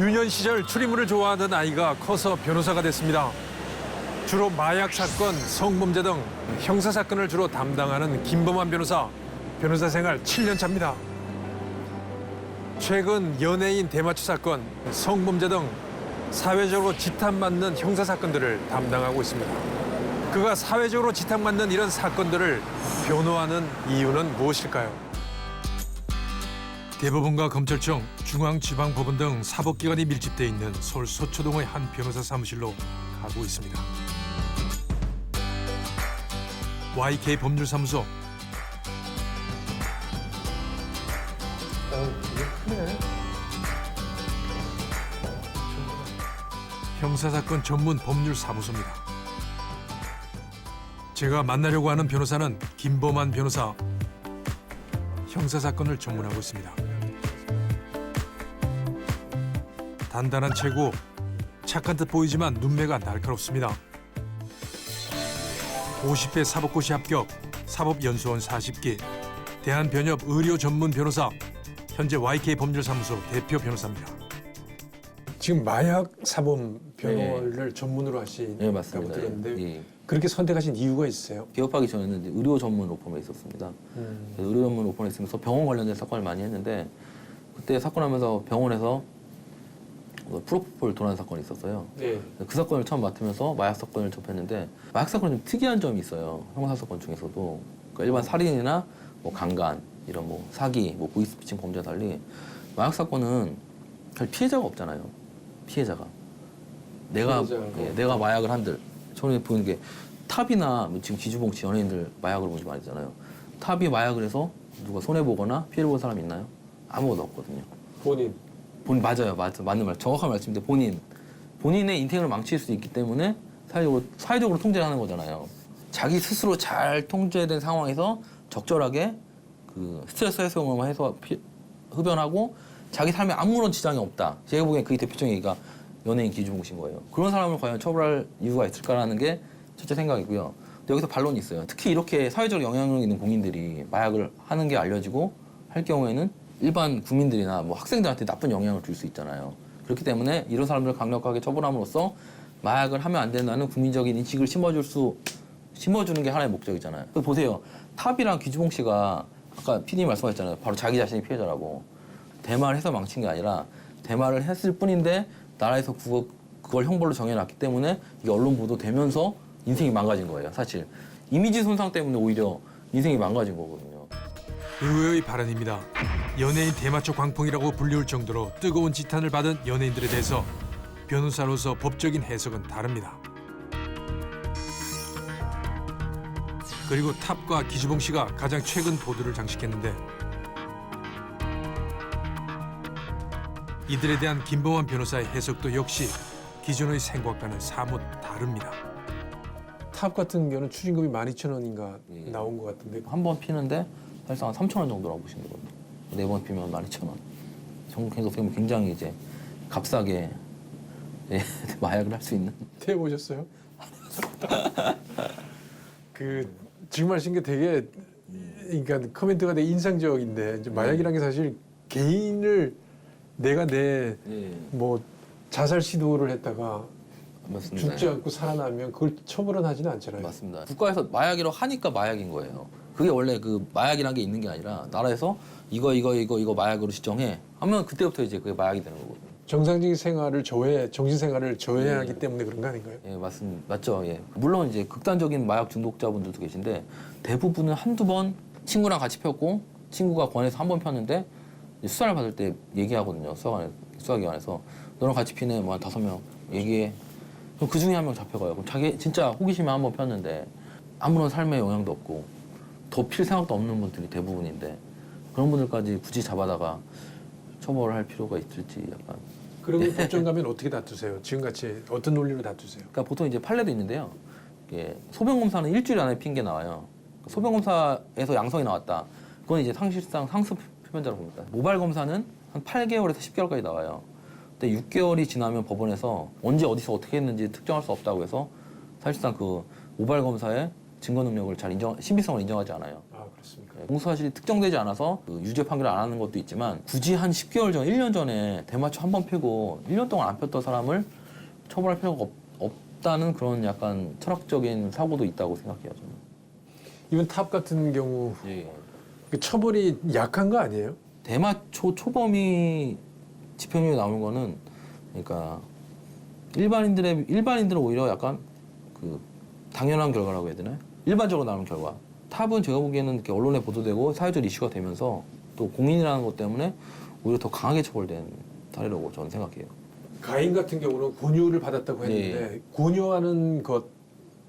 유년 시절 추리물을 좋아하던 아이가 커서 변호사가 됐습니다. 주로 마약 사건, 성범죄 등 형사 사건을 주로 담당하는 김범환 변호사. 변호사 생활 7년 차입니다. 최근 연예인 대마초 사건, 성범죄 등 사회적으로 지탄받는 형사 사건들을 담당하고 있습니다. 그가 사회적으로 지탄받는 이런 사건들을 변호하는 이유는 무엇일까요? 대법원과 검찰청, 중앙지방법원 등 사법기관이 밀집돼 있는 서울 서초동의 한 변호사 사무실로 가고 있습니다. YK 법률사무소. 이게 크네. 형사사건 전문 법률사무소입니다. 제가 만나려고 하는 변호사는 김범환 변호사. 형사사건을 전문하고 있습니다. 단단한 체구, 착한 듯 보이지만 눈매가 날카롭습니다. 50회 사법고시 합격, 사법연수원 40기, 대한변협 의료 전문 변호사, 현재 YK 법률사무소 대표 변호사입니다. 지금 마약 사범 변호를 전문으로 하시다고 네, 맞습니다. 들었는데 예. 그렇게 선택하신 이유가 있으세요? 개업하기 전에는 이제 의료 전문 로펌에 있었습니다. 그래서 의료 전문 로펌에 있으면서 병원 관련된 사건을 많이 했는데 그때 사건하면서 병원에서 프로포폴 도난 사건이 있었어요. 네. 그 사건을 처음 맡으면서 마약 사건을 접했는데 마약 사건은 좀 특이한 점이 있어요. 형사 사건 중에서도 그러니까 일반 살인이나 뭐 강간 이런 뭐 사기, 뭐 보이스피싱 범죄와 달리 마약 사건은 잘 피해자가 없잖아요. 피해자가 내가 마약을 한들 저는 보는 게 탑이나 뭐 지금 기주봉치 연예인들 마약을 보지 말이잖아요. 탑이 마약을 해서 누가 손해 보거나 피해를 본 사람 있나요? 아무것도 없거든요. 본인. 맞아요. 맞는 말. 정확한 말씀인데 본인의 인생을 망칠 수 있기 때문에 사회적으로 통제를 하는 거잖아요. 자기 스스로 잘 통제된 상황에서 적절하게 그 스트레스 해소만 해서 흡연하고 자기 삶에 아무런 지장이 없다. 제가 보기엔 그게 대표적인 얘기가 연예인 기주봉신 거예요. 그런 사람을 과연 처벌할 이유가 있을까라는 게 첫째 생각이고요. 근데 여기서 반론이 있어요. 특히 이렇게 사회적 영향력 있는 공인들이 마약을 하는 게 알려지고 할 경우에는 일반 국민들이나 뭐 학생들한테 나쁜 영향을 줄 수 있잖아요. 그렇기 때문에 이런 사람들을 강력하게 처벌함으로써 마약을 하면 안 된다는 국민적인 인식을 심어주는 게 하나의 목적이잖아요. 보세요. 탑이랑 기주봉 씨가 아까 PD님 말씀하셨잖아요. 바로 자기 자신이 피해자라고. 대마를 해서 망친 게 아니라 대마를 했을 뿐인데 나라에서 그걸 형벌로 정해놨기 때문에 이게 언론 보도되면서 인생이 망가진 거예요. 사실 이미지 손상 때문에 오히려 인생이 망가진 거거든요. 의외의 발언입니다. 연예인 대마초 광풍이라고 불리울 정도로 뜨거운 지탄을 받은 연예인들에 대해서 변호사로서 법적인 해석은 다릅니다. 그리고 탑과 기주봉 씨가 가장 최근 보도를 장식했는데 이들에 대한 김범환 변호사의 해석도 역시 기존의 생각과는 사뭇 다릅니다. 탑 같은 경우는 추징금이 12,000원인가 나온 것 같은데 한 번 피는데 사실상 한 3,000원 정도라고 보시면 되거든요. 4번 피면 12,000원. 전국에서 굉장히 이제 값싸게 마약을 할 수 있는. 태워보셨어요? 지금 하신 게 되게 그러니까 커멘트가 되게 인상적인데 이제 마약이라는 게 사실 개인을 내가 내 뭐 자살 시도를 했다가 맞습니다. 죽지 않고 살아나면 그걸 처벌은 하지는 않잖아요. 맞습니다. 국가에서 마약이라고 하니까 마약인 거예요. 그게 원래 그 마약이라는 게 있는 게 아니라 나라에서 이거 마약으로 지정해 하면 그때부터 이제 그게 마약이 되는 거거든요. 정상적인 생활을 정신 생활을 저해하기 때문에 그런 거 아닌가요? 예, 맞죠. 예. 물론 이제 극단적인 마약 중독자분들도 계신데 대부분은 한두 번 친구랑 같이 폈고 친구가 권해서 한 번 폈는데 수사를 받을 때 얘기하거든요. 수사기관에서 너랑 같이 피네 뭐 한 5명 얘기해. 그럼 그 중에 한 명 잡혀가요. 그럼 자기 진짜 호기심에 한 번 폈는데 아무런 삶에 영향도 없고 더 필 생각도 없는 분들이 대부분인데 그런 분들까지 굳이 잡아다가 처벌을 할 필요가 있을지 약간. 그러면 법정 가면 어떻게 다투세요? 지금같이 어떤 논리로 다투세요? 그러니까 보통 이제 판례도 있는데요. 소변 검사는 일주일 안에 핑계 나와요. 소변 검사에서 양성이 나왔다. 그건 이제 사실상 상습 표면자로 봅니다. 모발 검사는 한 8개월에서 10개월까지 나와요. 근데 6개월이 지나면 법원에서 언제 어디서 어떻게 했는지 특정할 수 없다고 해서 사실상 그 모발 검사의 증거 능력을 신빙성을 인정하지 않아요. 아, 그렇습니까? 공소 사실이 특정되지 않아서 그 유죄 판결을 안 하는 것도 있지만 굳이 한 10개월 전, 1년 전에 대마초 한 번 피고 1년 동안 안 폈던 사람을 처벌할 필요가 없다는 그런 약간 철학적인 사고도 있다고 생각해요, 저는. 이번 탑 같은 경우 예. 그 처벌이 약한 거 아니에요? 대마초 초범이 집행유예 나오는 거는 그러니까 일반인들은 오히려 약간 그 당연한 결과라고 해야 되나요? 일반적으로 나오는 결과. 탑은 제가 보기에는 이렇게 언론에 보도되고 사회적 이슈가 되면서 또 공인이라는 것 때문에 오히려 더 강하게 처벌된 사례라고 저는 생각해요. 가인 같은 경우는 권유를 받았다고 했는데 권유하는 것,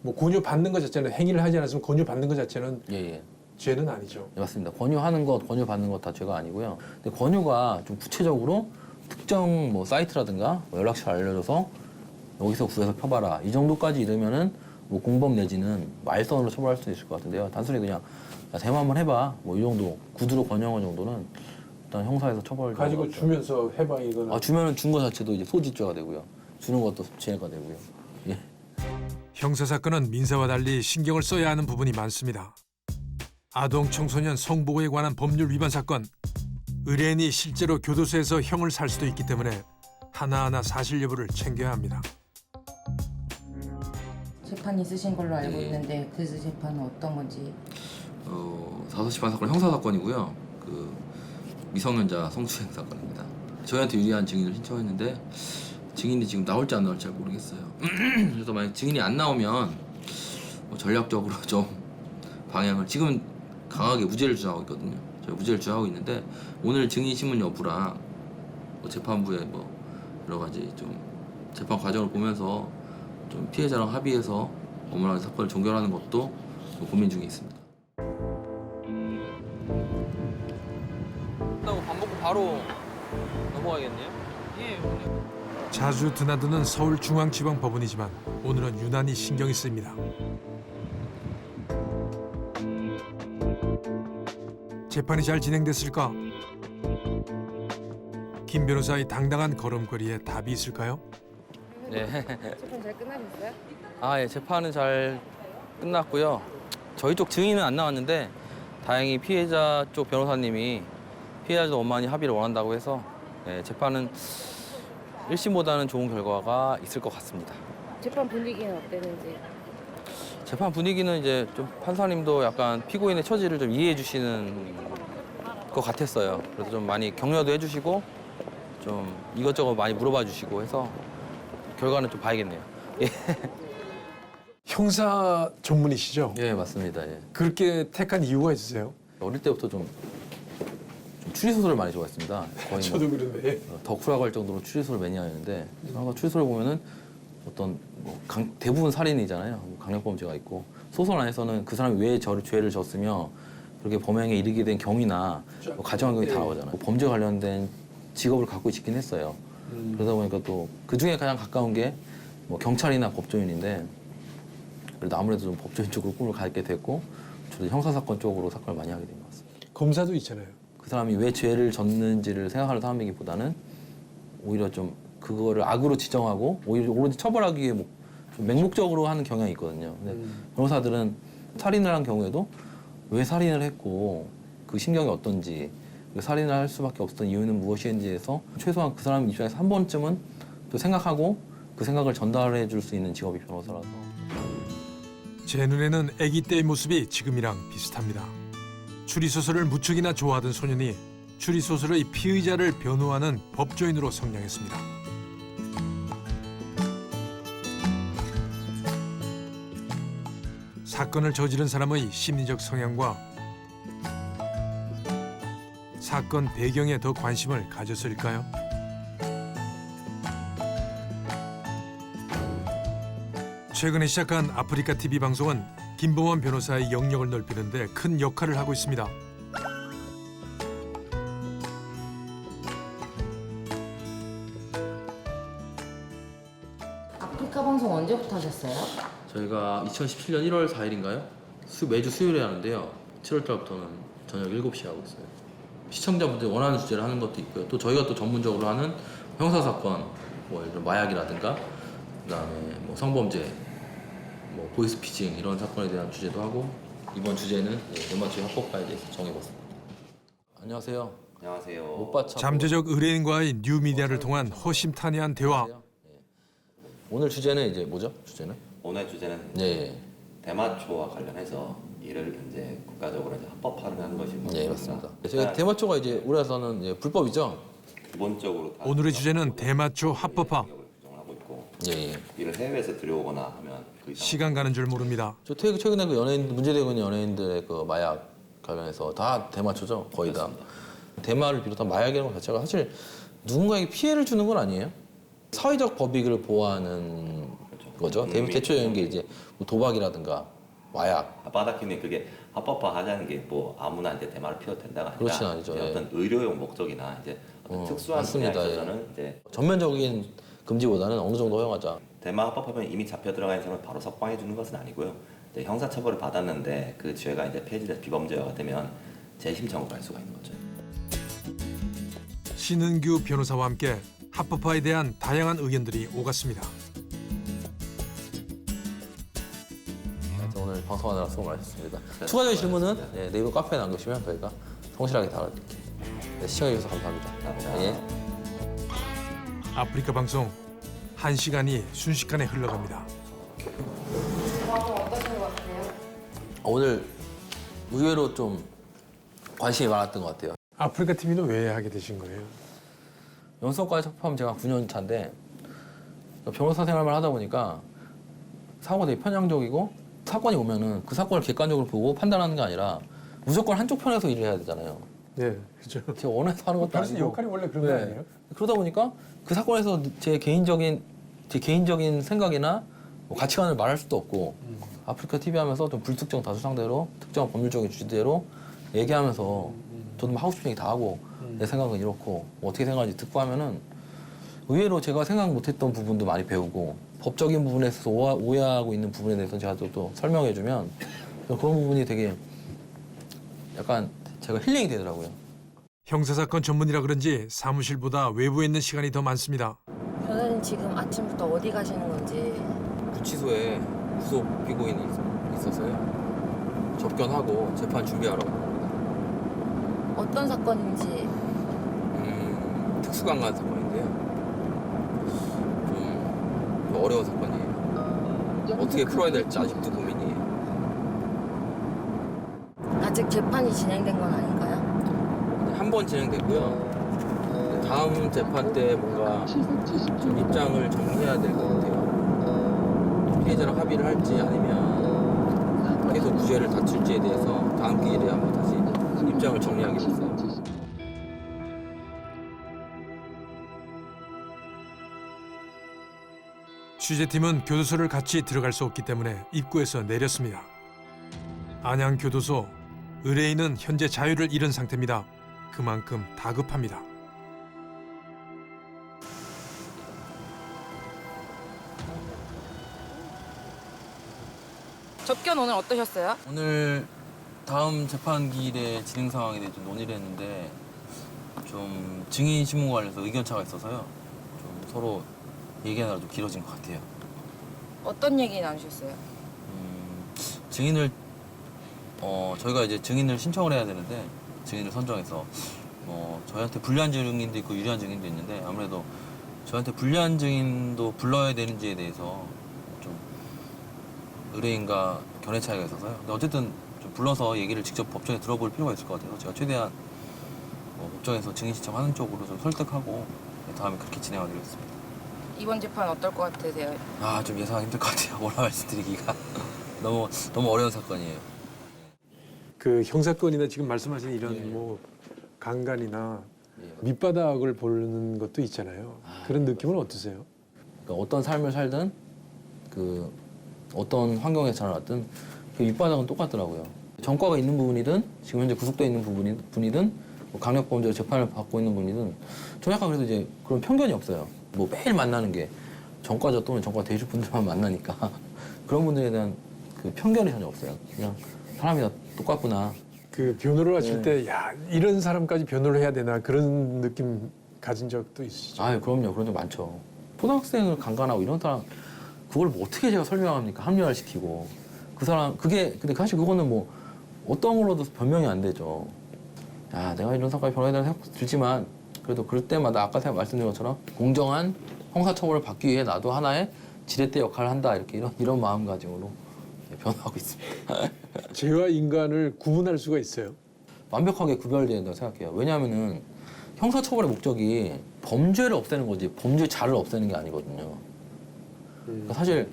뭐 권유 받는 것 자체는 행위를 하지 않았으면 권유 받는 것 자체는 예. 죄는 아니죠. 네, 맞습니다. 권유하는 것, 권유받는 것 다 죄가 아니고요. 근데 권유가 좀 구체적으로 특정 뭐 사이트라든가 뭐 연락처를 알려줘서 여기서 구해서 펴봐라 이 정도까지 이르면은 뭐 공범 내지는 말선으로 처벌할 수 있을 것 같은데요. 단순히 그냥 야, 대화 한번 해봐 뭐 이 정도 구두로 권유한 정도는 일단 형사에서 처벌 가지고 주면서 해봐 이거는. 주면은 준 거 자체도 이제 소지죄가 되고요. 주는 것도 죄가 되고요. 예. 형사 사건은 민사와 달리 신경을 써야 하는 부분이 많습니다. 아동 청소년 성보호에 관한 법률 위반 사건, 의뢰인이 실제로 교도소에서 형을 살 수도 있기 때문에 하나하나 사실 여부를 챙겨야 합니다. 재판 있으신 걸로 알고 네. 있는데 그 재판은 어떤 건지. 5시 반 사건 형사 사건이고요. 그 미성년자 성추행 사건입니다. 저희한테 유리한 증인을 신청했는데 증인이 지금 나올지 안 나올지 잘 모르겠어요. 그래서 만약 증인이 안 나오면 뭐 전략적으로 좀 방향을 지금 강하게 무죄를 주장하고 있거든요. 저희 무죄를 주장하고 있는데 오늘 증인 신문 여부랑 뭐 재판부의 뭐 여러 가지 좀 재판 과정을 보면서 좀 피해자랑 합의해서 엄연하게 사건을 종결하는 것도 좀 고민 중에 있습니다. 끝나고 밥 먹고 바로 넘어가겠네요? 예. 자주 드나드는 서울중앙지방법원이지만 오늘은 유난히 신경이 쓰입니다. 재판이 잘 진행됐을까? 김 변호사의 당당한 걸음걸이에 답이 있을까요? 네. 재판 잘 끝나셨어요? 예, 재판은 잘 끝났고요. 저희 쪽 증인은 안 나왔는데 다행히 피해자 쪽 변호사님이 피해자 원만히 합의를 원한다고 해서 재판은 1심보다는 좋은 결과가 있을 것 같습니다. 재판 분위기는 어땠는지. 재판 분위기는 이제 좀 판사님도 약간 피고인의 처지를 좀 이해해 주시는 것 같았어요. 그래서 좀 많이 격려도 해주시고 좀 이것저것 많이 물어봐 주시고 해서 결과는 좀 봐야겠네요. 예, 형사 전문이시죠? 예 맞습니다. 예. 그렇게 택한 이유가 있으세요? 어릴 때부터 좀 추리소설을 많이 좋아했습니다. 거의 저도 그런데. 덕후라고 할 정도로 추리소설 매니아였는데 아까 추리소설 보면은 어떤 대부분 살인이잖아요. 강력범죄가 있고 소설 안에서는 그 사람이 왜 죄를 졌으며 그렇게 범행에 이르게 된 경위나 뭐 가정 환경이 다 나오잖아요. 범죄 관련된 직업을 갖고 있긴 했어요. 그러다 보니까 또 그 중에 가장 가까운 게 뭐 경찰이나 법조인인데 그래도 아무래도 좀 법조인 쪽으로 꿈을 갖게 됐고 저도 형사사건 쪽으로 사건을 많이 하게 된 것 같습니다. 검사도 있잖아요. 그 사람이 왜 죄를 졌는지를 생각하는 사람이기보다는 오히려 좀 그거를 악으로 지정하고 오히려 처벌하기 위해 뭐 좀 맹목적으로 하는 경향이 있거든요. 근데 변호사들은 살인을 한 경우에도 왜 살인을 했고 그 심경이 어떤지 살인을 할 수밖에 없었던 이유는 무엇이었는지에서 최소한 그 사람 입장에서 한 번쯤은 또 생각하고 그 생각을 전달해 줄 수 있는 직업이 변호사라서. 제 눈에는 아기 때의 모습이 지금이랑 비슷합니다. 추리소설을 무척이나 좋아하던 소년이 추리소설의 피의자를 변호하는 법조인으로 성장했습니다. 사건을 저지른 사람의 심리적 성향과 사건 배경에 더 관심을 가졌을까요? 최근에 시작한 아프리카 TV 방송은 김봉원 변호사의 영역을 넓히는 데 큰 역할을 하고 있습니다. 아프리카 방송 언제부터 하셨어요? 저희가 2017년 1월 4일인가요? 매주 수요일에 하는데요. 7월 달부터는 저녁 7시에 하고 있어요. 시청자분들이 원하는 주제를 하는 것도 있고요. 또 저희가 또 전문적으로 하는 형사사건, 뭐 예를 들어 마약이라든가 그다음에 뭐 성범죄 뭐 보이스피싱 이런 사건에 대한 주제도 하고 이번 주제는 대마초의 합법화에 대해서 정해봤습니다. 안녕하세요. 안녕하세요. 오빠 차 잠재적 의뢰인과의 뉴미디어를 통한 허심탄회한 대화. 오늘 주제는 이제 뭐죠? 주제는? 오늘 주제는 네, 대마초와 관련해서 이를 이제 국가적으로 이제 합법화하는 것입니다. 네 맞습니다. 저희 대마초가 이제 우리나라에서는 이제 불법이죠? 기본적으로 다 오늘의 주제는 대마초 합법화. 규정을 하고 있고 예. 이를 해외에서 들여오거나 하면 그 이상 시간 가는 줄 모릅니다. 저 최근에 그 연예인 문제되고 있는 연예인들의 그 마약 관련해서 다 대마초죠, 거의 다. 대마를 비롯한 마약이라는 것 자체가 사실 누군가에게 피해를 주는 건 아니에요. 사회적 법익을 보호하는 거죠. 대표적인 게 이제 뭐 도박이라든가 마약. 바닥히는 그게 합법화하자는 게 뭐 아무나 이제 대마를 피워도 된다가 아니라 그렇진 아니죠. 이제 예. 어떤 의료용 목적이나 이제 어떤 특수한 분야에 맞습니다. 있어서는 이제 전면적인 금지보다는 어느 정도 허용하자. 대마 합법화면 이미 잡혀 들어간 사람을 바로 석방해 주는 것은 아니고요. 이제 형사처벌을 받았는데 그 죄가 이제 폐지돼서 비범죄가 되면 재심 청구를 할 수가 있는 거죠. 신은규 변호사와 함께 합법화에 대한 다양한 의견들이 오갔습니다. 오늘 방송하느라 수고 많으셨습니다. 추가적인 질문은 네이버 카페에 남기시면 저희가 성실하게 답을드릴게요. 시청해주셔서 감사합니다. 예. 아프리카 방송 1시간이 순식간에 흘러갑니다. 방송 어떠신 것 같아요? 오늘 의외로 좀 관심이 많았던 것 같아요. 아프리카 TV는 왜 하게 되신 거예요? 연수원까지 접하면 제가 9년 차인데 변호사 생활만 하다 보니까 사고가 되게 편향적이고 사건이 오면은 그 사건을 객관적으로 보고 판단하는 게 아니라 무조건 한쪽 편에서 일을 해야 되잖아요. 네, 그렇죠. 제가 원해서 하는 것도 변호사 아니고 역할이 원래 그런 거 아니에요? 그러다 보니까 그 사건에서 제 개인적인 생각이나 뭐 가치관을 말할 수도 없고 아프리카 TV 하면서 좀 불특정 다수 상대로 특정 법률적인 주제로 얘기하면서 저도 막 하고 싶은 얘기 다 하고 내 생각은 이렇고 뭐 어떻게 생각하는지 듣고 하면은 의외로 제가 생각 못했던 부분도 많이 배우고 법적인 부분에 있어서 오해하고 있는 부분에 대해서 제가 또 설명해주면 그런 부분이 되게 약간 제가 힐링이 되더라고요. 형사사건 전문이라 그런지 사무실보다 외부에 있는 시간이 더 많습니다. 변호사님 지금 아침부터 어디 가시는 건지 구치소에 구속 피고인이 있어서요. 접견하고 재판 준비하라고 합니다. 어떤 사건인지 특수강간 사건인데요. 좀 어려운 사건이에요. 어떻게 풀어야 될지 아직도 고민이에요. 아직 재판이 진행된 건 아닌가요? 한 번 진행됐고요. 다음 재판 때 뭔가 좀 입장을 정리해야 될 것 같아요. 피해자랑 합의를 할지 아니면 계속 무죄를 다툴지에 대해서 다음 기일에 한번 다시 입장을 정리하기로 했어요. 취재팀은 교도소를 같이 들어갈 수 없기 때문에 입구에서 내렸습니다. 안양교도소, 의뢰인은 현재 자유를 잃은 상태입니다. 그만큼 다급합니다. 접견 오늘 어떠셨어요? 오늘 다음 재판 기일의 진행 상황에 대해 좀 논의를 했는데 좀 증인 신문 관련해서 의견 차가 있어서요. 좀 서로 얘기하느라 좀 길어진 것 같아요. 어떤 얘기 나누셨어요? 증인을 저희가 이제 증인을 신청을 해야 되는데 증인을 선정해서 저희한테 불리한 증인도 있고 유리한 증인도 있는데 아무래도 저희한테 불리한 증인도 불러야 되는지에 대해서 좀 의뢰인과 견해 차이가 있어서요. 근데 어쨌든 좀 불러서 얘기를 직접 법정에 들어볼 필요가 있을 것 같아서 제가 최대한 법정에서 증인 신청하는 쪽으로 좀 설득하고 다음에 그렇게 진행하기로 했습니다. 이번 재판 어떨 것 같으세요? 좀 예상하기 힘들 것 같아요. 뭐라 말씀드리기가 너무 어려운 사건이에요. 그 형사건이나 지금 말씀하신 이런 뭐 강간이나 밑바닥을 보는 것도 있잖아요. 그런 느낌은 어떠세요? 그러니까 어떤 삶을 살든 그 어떤 환경에 자라났든 그 밑바닥은 똑같더라고요. 전과가 있는 부분이든 지금 현재 구속돼 있는 분이든 뭐 강력범죄로 재판을 받고 있는 분이든 저 약간 그래도 이제 그런 편견이 없어요. 뭐 매일 만나는 게 전과자 또는 전과 대주 분들만 만나니까 그런 분들에 대한 그 편견이 전혀 없어요. 그냥 사람이 다 똑같구나. 그 변호를 하실 때 야, 이런 사람까지 변호를 해야 되나 그런 느낌 가진 적도 있으시죠? 그럼요. 그런 적 많죠. 초등학생을 강간하고 이런 사람 그걸 뭐 어떻게 제가 설명합니까? 합리화를 시키고 그 사람 그게 근데 사실 그거는 뭐 어떤 걸로도 변명이 안 되죠. 야, 내가 이런 사건에 변호해야 되는 생각도 들지만 그래도 그럴 때마다 아까 말씀드린 것처럼 공정한 형사처벌을 받기 위해 나도 하나의 지렛대 역할을 한다 이렇게 이런 마음가짐으로 변호하고 있습니다. 죄와 인간을 구분할 수가 있어요. 완벽하게 구별되어야 된다고 생각해요. 왜냐하면은 형사처벌의 목적이 범죄를 없애는 거지 범죄자를 없애는 게 아니거든요. 그러니까 사실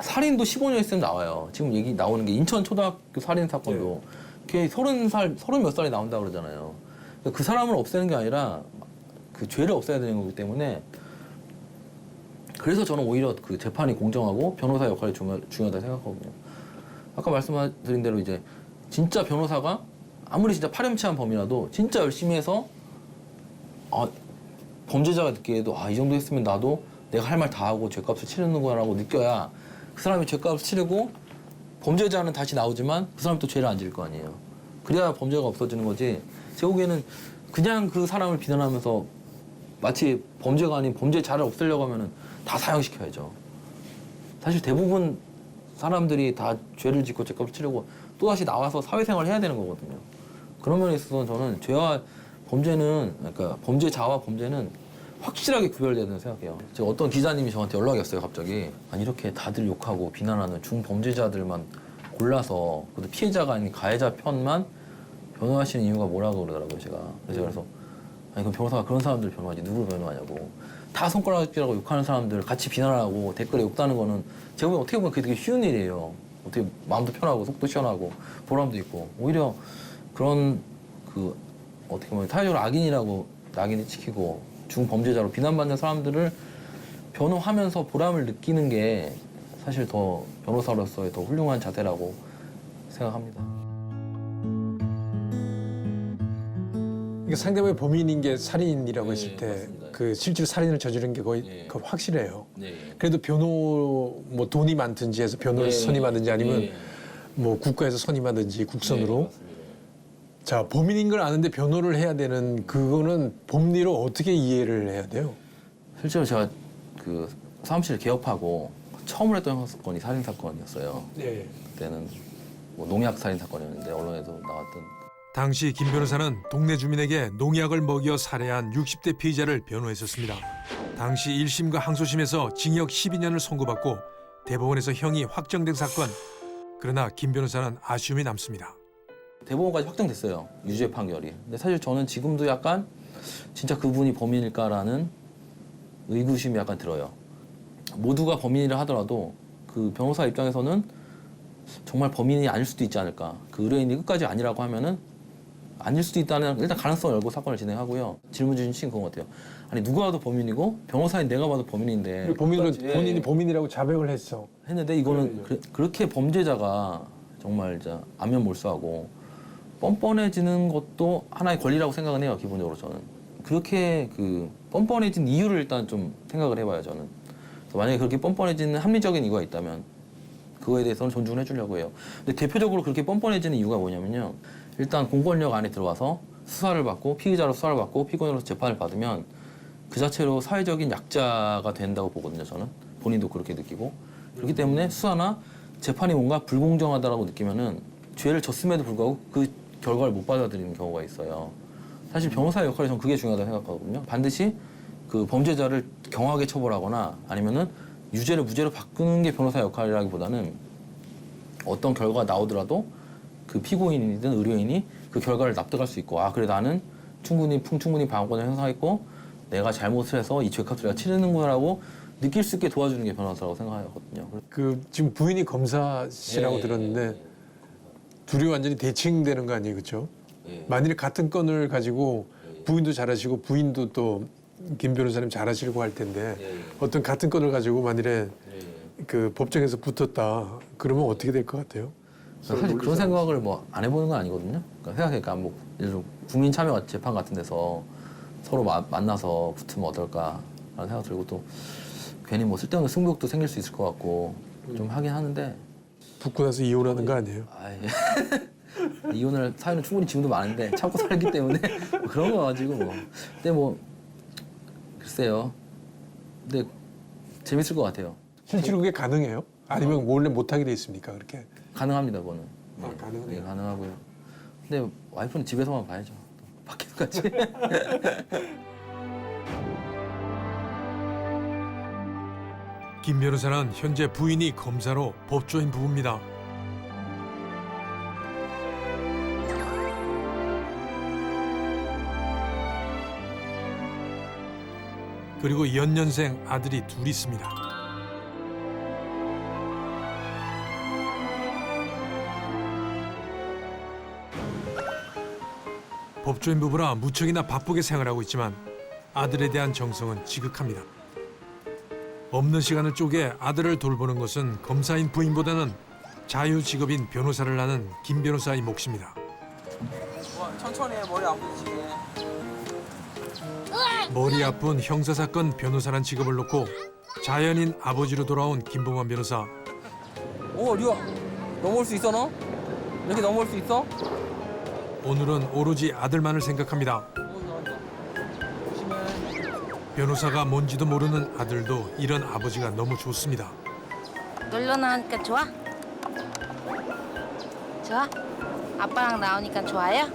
살인도 15년 있으면 나와요. 지금 얘기 나오는 게 인천 초등학교 살인 사건도 걔 30몇 살이 나온다 그러잖아요. 그러니까 그 사람을 없애는 게 아니라 그 죄를 없애야 되는 거기 때문에 그래서 저는 오히려 그 재판이 공정하고 변호사 역할이 중요하다 생각하거든요. 아까 말씀드린 대로 이제 진짜 변호사가 아무리 진짜 파렴치한 범이라도 진짜 열심히 해서 범죄자가 느끼기에도 이 정도 했으면 나도 내가 할 말 다 하고 죄값을 치르는구나라고 느껴야 그 사람이 죄값을 치르고 범죄자는 다시 나오지만 그 사람이 또 죄를 안 지을 거 아니에요. 그래야 범죄가 없어지는 거지. 제 보기에는 그냥 그 사람을 비난하면서 마치 범죄가 아닌 범죄자를 없애려고 하면은 다 사형시켜야죠. 사실 대부분 사람들이 다 죄를 짓고 죄값을 치르고 또다시 나와서 사회생활을 해야 되는 거거든요. 그런 면에 있어서 저는 죄와 범죄는 그러니까 범죄자와 범죄는 확실하게 구별돼야 된다고 생각해요. 제가 어떤 기자님이 저한테 연락이 왔어요, 갑자기. 아니 이렇게 다들 욕하고 비난하는 중범죄자들만 골라서 그래도 피해자가 아닌 가해자 편만 변호하시는 이유가 뭐라고 그러더라고요, 제가. 그래서 아니 그럼 변호사가 그런 사람들 변호하지 누구를 변호하냐고. 다 손가락질하고 욕하는 사람들 같이 비난하고 댓글에 욕다는 거는 제가 보면 어떻게 보면 그게 되게 쉬운 일이에요. 어떻게 마음도 편하고 속도 시원하고 보람도 있고 오히려 그런 그 어떻게 보면 사회적으로 악인이라고 낙인을 찍히고 중범죄자로 비난받는 사람들을 변호하면서 보람을 느끼는 게 사실 더 변호사로서의 더 훌륭한 자세라고 생각합니다. 그러니까 상대방이 범인인 게 살인이라고 네, 했을 때 맞습니다. 그 실제로 살인을 저지른 게 거의 네. 거의 확실해요. 네. 그래도 변호 뭐 돈이 많든지 해서 변호를 선임하든지 아니면 뭐 국가에서 선임하든지 국선으로 자 범인인 걸 아는데 변호를 해야 되는 그거는 법리로 어떻게 이해를 해야 돼요? 실제로 제가 그 사무실 개업하고 처음으로 했던 형사 사건이 살인 사건이었어요. 네. 그때는 뭐 농약 살인 사건이었는데 언론에도 나왔던. 당시 김 변호사는 동네 주민에게 농약을 먹여 살해한 60대 피의자를 변호했었습니다. 당시 1심과 항소심에서 징역 12년을 선고받고 대법원에서 형이 확정된 사건. 그러나 김 변호사는 아쉬움이 남습니다. 대법원까지 확정됐어요. 유죄 판결이. 근데 사실 저는 지금도 약간 진짜 그분이 범인일까라는 의구심이 약간 들어요. 모두가 범인이라 하더라도 그 변호사 입장에서는 정말 범인이 아닐 수도 있지 않을까. 그 의뢰인이 끝까지 아니라고 하면은 아닐 수도 있다는 일단 가능성을 열고 사건을 진행하고요. 질문 주신 그건 것 같아요. 아니 누가 봐도 범인이고 변호사인 내가 봐도 범인인데 본인이 범인이라고 자백을 했어. 했는데 이거는 그렇게 범죄자가 정말 이제 안면 몰수하고 뻔뻔해지는 것도 하나의 권리라고 생각은 해요. 기본적으로 저는 그렇게 그 뻔뻔해진 이유를 일단 좀 생각을 해봐요. 저는 그래서 만약에 그렇게 뻔뻔해지는 합리적인 이유가 있다면 그거에 대해서는 존중을 해주려고 해요. 근데 대표적으로 그렇게 뻔뻔해지는 이유가 뭐냐면요. 일단 공권력 안에 들어와서 수사를 받고 피의자로 수사를 받고 피고인으로서 재판을 받으면 그 자체로 사회적인 약자가 된다고 보거든요. 저는 본인도 그렇게 느끼고 그렇기 때문에 수사나 재판이 뭔가 불공정하다라고 느끼면은 죄를 졌음에도 불구하고 그 결과를 못 받아들이는 경우가 있어요. 사실 변호사의 역할이 저는 그게 중요하다고 생각하거든요. 반드시 그 범죄자를 경하게 처벌하거나 아니면은 유죄를 무죄로 바꾸는 게 변호사 역할이라기보다는 어떤 결과가 나오더라도 그 피고인이든 의뢰인이 그 결과를 납득할 수 있고 그래 나는 충분히 방어권을 행사했고 내가 잘못을 해서 이 죄값을 내가 치르는구나라고 느낄 수 있게 도와주는 게 변호사라고 생각하거든요. 그 지금 부인이 검사시라고 들었는데 둘이 완전히 대칭되는 거 아니에요, 그렇죠? 만일에 같은 건을 가지고 부인도 잘하시고 부인도 또 김 변호사님 잘하시려고 할 텐데 어떤 같은 건을 가지고 만일에 그 법정에서 붙었다 그러면 어떻게 될 것 같아요? 사실 그런 생각을 뭐 안 해보는 건 아니거든요. 그러니까 생각해니까 뭐 예를 들어 국민 참여 재판 같은 데서 서로 만나서 붙으면 어떨까라는 생각 들고 또 괜히 뭐 쓸데없는 승부욕도 생길 수 있을 것 같고 좀 하긴 하는데 붙고 나서 이혼하는 거 아니에요? 이혼을 사연은 충분히 지금도 많은데 참고 살기 때문에 뭐 그런 거 가지고 뭐 근데 뭐 글쎄요. 근데 재밌을 것 같아요. 실제로 그게 가능해요? 아니면 원래 못하게 돼 있습니까? 그렇게? 가능합니다, 그거는. 아, 가능해요? 네, 가능하고요. 근데 와이프는 집에서만 봐야죠. 밖에서까지. 김 변호사는 현재 부인이 검사로 법조인 부부입니다. 그리고 연년생 아들이 둘 있습니다. 법조인 부부라 무척이나 바쁘게 생활하고 있지만 아들에 대한 정성은 지극합니다. 없는 시간을 쪼개 아들을 돌보는 것은 검사인 부인보다는 자유 직업인 변호사를 하는 김 변호사의 몫입니다. 천천히 해, 머리 안 부딪히게. 머리 아픈 형사사건 변호사란 직업을 놓고 자연인 아버지로 돌아온 김봉환 변호사. 오, 리아. 넘어올 수 있어, 너? 이렇게 넘어올 수 있어? 오늘은 오로지 아들만을 생각합니다. 조심해. 변호사가 뭔지도 모르는 아들도 이런 아버지가 너무 좋습니다. 놀러 나오니까 좋아? 좋아? 아빠랑 나오니까 좋아요?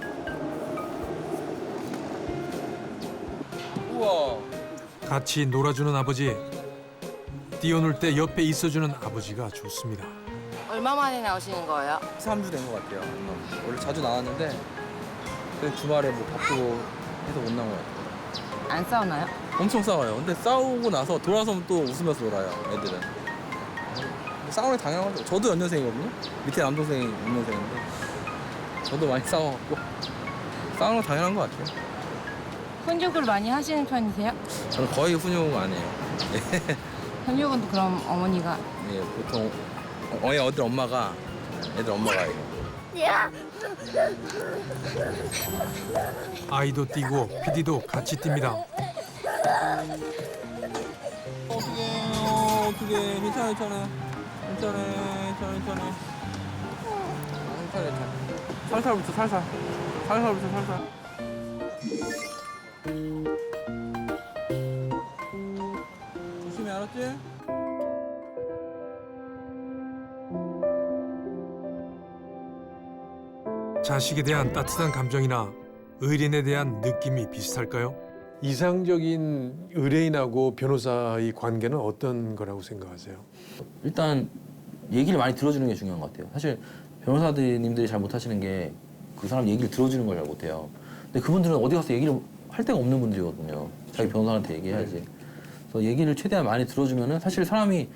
우와. 같이 놀아주는 아버지, 뛰어놀 때 옆에 있어주는 아버지가 좋습니다. 얼마 만에 나오시는 거예요? 3주 된 것 같아요. 원래 자주 나왔는데 그 주말에 뭐 바쁘고 해서 못 나온 것 같아요. 안 싸우나요? 엄청 싸워요. 근데 싸우고 나서 돌아서면 또 웃으면서 놀아요, 애들은. 싸우는 게 당연하죠. 저도 연년생이거든요. 밑에 남동생이 연년생인데 저도 많이 싸워갖고 싸우는 거 당연한 것 같아요. 훈육을 많이 하시는 편이세요? 저는 거의 훈육 안 해요. 훈육은 그럼 어머니가 예, 보통 애들 엄마가 해요. 아이도 뛰고 PD도 같이 뜁니다. 어떡해. 괜찮아. 살살 붙여, 살살. 조심히, 알았지? 자식에 대한 따뜻한 감정이나 의뢰인에 대한 느낌이 비슷할까요? 이상적인 의뢰인하고 변호사의 관계는 어떤 거라고 생각하세요? 일단 얘기를 많이 들어주는 게 중요한 것 같아요. 사실 변호사님들이 잘 못하시는 게 그 사람 얘기를 들어주는 걸 잘 못해요. 근데 그분들은 어디 가서 얘기를 할 데가 없는 분들이거든요. 자기 변호사한테 얘기해야지. 그래서 얘기를 최대한 많이 들어주면은 사실 사람이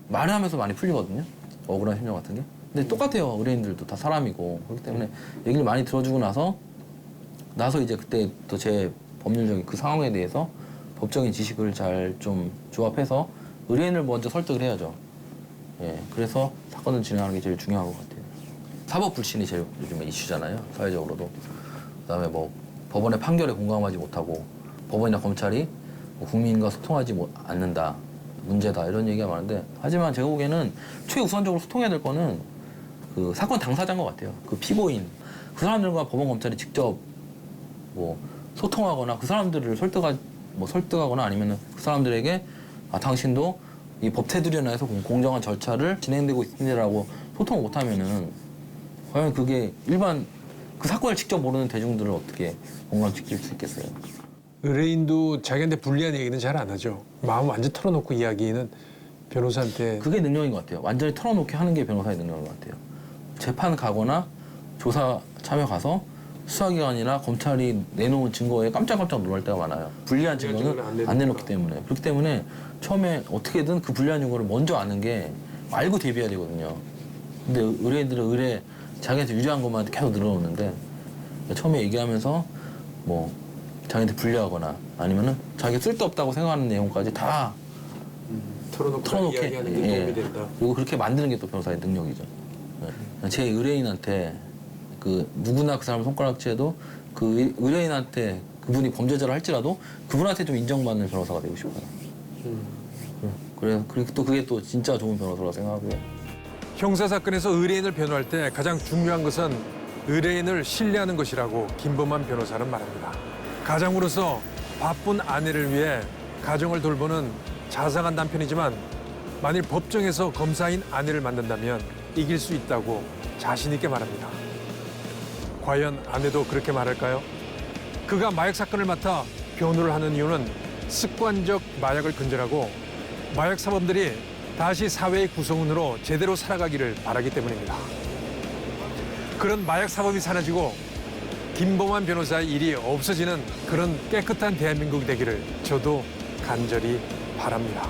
말하면서 많이 풀리거든요. 억울한 심정 같은 게. 근데 똑같아요. 의뢰인들도 다 사람이고. 그렇기 때문에 얘기를 많이 들어주고 나서 이제 그때 또 제 법률적인 그 상황에 대해서 법적인 지식을 잘 좀 조합해서 의뢰인을 먼저 설득을 해야죠. 예, 그래서 사건을 진행하는 게 제일 중요한 것 같아요. 사법 불신이 제일 요즘에 이슈잖아요. 사회적으로도. 그다음에 뭐 법원의 판결에 공감하지 못하고 법원이나 검찰이 뭐 국민과 소통하지 않는다. 문제다. 이런 얘기가 많은데 하지만 제가 보기에는 최우선적으로 소통해야 될 거는 그 사건 당사자인 것 같아요. 그 피고인. 그 사람들과 법원 검찰이 직접 뭐 소통하거나 그 사람들을 설득하거나 아니면은 그 사람들에게 당신도 이 법 테두리 내에서 공정한 절차를 진행되고 있습니다라고 소통을 못하면은 과연 그게 일반 그 사건을 직접 모르는 대중들을 어떻게 공감시킬 수 있겠어요? 의뢰인도 자기한테 불리한 얘기는 잘 안 하죠. 마음 완전 털어놓고 이야기는 변호사한테. 그게 능력인 것 같아요. 완전히 털어놓게 하는 게 변호사의 능력인 것 같아요. 재판 가거나 조사 참여 가서 수사기관이나 검찰이 내놓은 증거에 깜짝깜짝 놀랄 때가 많아요. 불리한 증거는 안 내놓기 때문에. 그렇기 때문에 처음에 어떻게든 그 불리한 증거를 먼저 아는 게 알고 대비해야 되거든요. 근데 의뢰인들은 자기한테 유리한 것만 계속 늘어놓는데 처음에 얘기하면서 뭐 자기한테 불리하거나 아니면은 자기가 쓸데없다고 생각하는 내용까지 다 털어놓게 이야기하는 게 도움이 된다. 그리고 그렇게 만드는 게 또 변호사의 능력이죠. 예. 제 의뢰인한테 그 누구나 그 사람 손가락질해도 그 의뢰인한테 그분이 범죄자를 할지라도 그분한테 좀 인정받는 변호사가 되고 싶어요. 그리고 또 그게 또 진짜 좋은 변호사라고 생각하고요. 형사사건에서 의뢰인을 변호할 때 가장 중요한 것은 의뢰인을 신뢰하는 것이라고 김범환 변호사는 말합니다. 가장으로서 바쁜 아내를 위해 가정을 돌보는 자상한 남편이지만 만일 법정에서 검사인 아내를 만난다면 이길 수 있다고 자신 있게 말합니다. 과연 아내도 그렇게 말할까요? 그가 마약 사건을 맡아 변호를 하는 이유는 습관적 마약을 근절하고 마약 사범들이 다시 사회의 구성원으로 제대로 살아가기를 바라기 때문입니다. 그런 마약 사범이 사라지고 김범환 변호사의 일이 없어지는 그런 깨끗한 대한민국이 되기를 저도 간절히 바랍니다.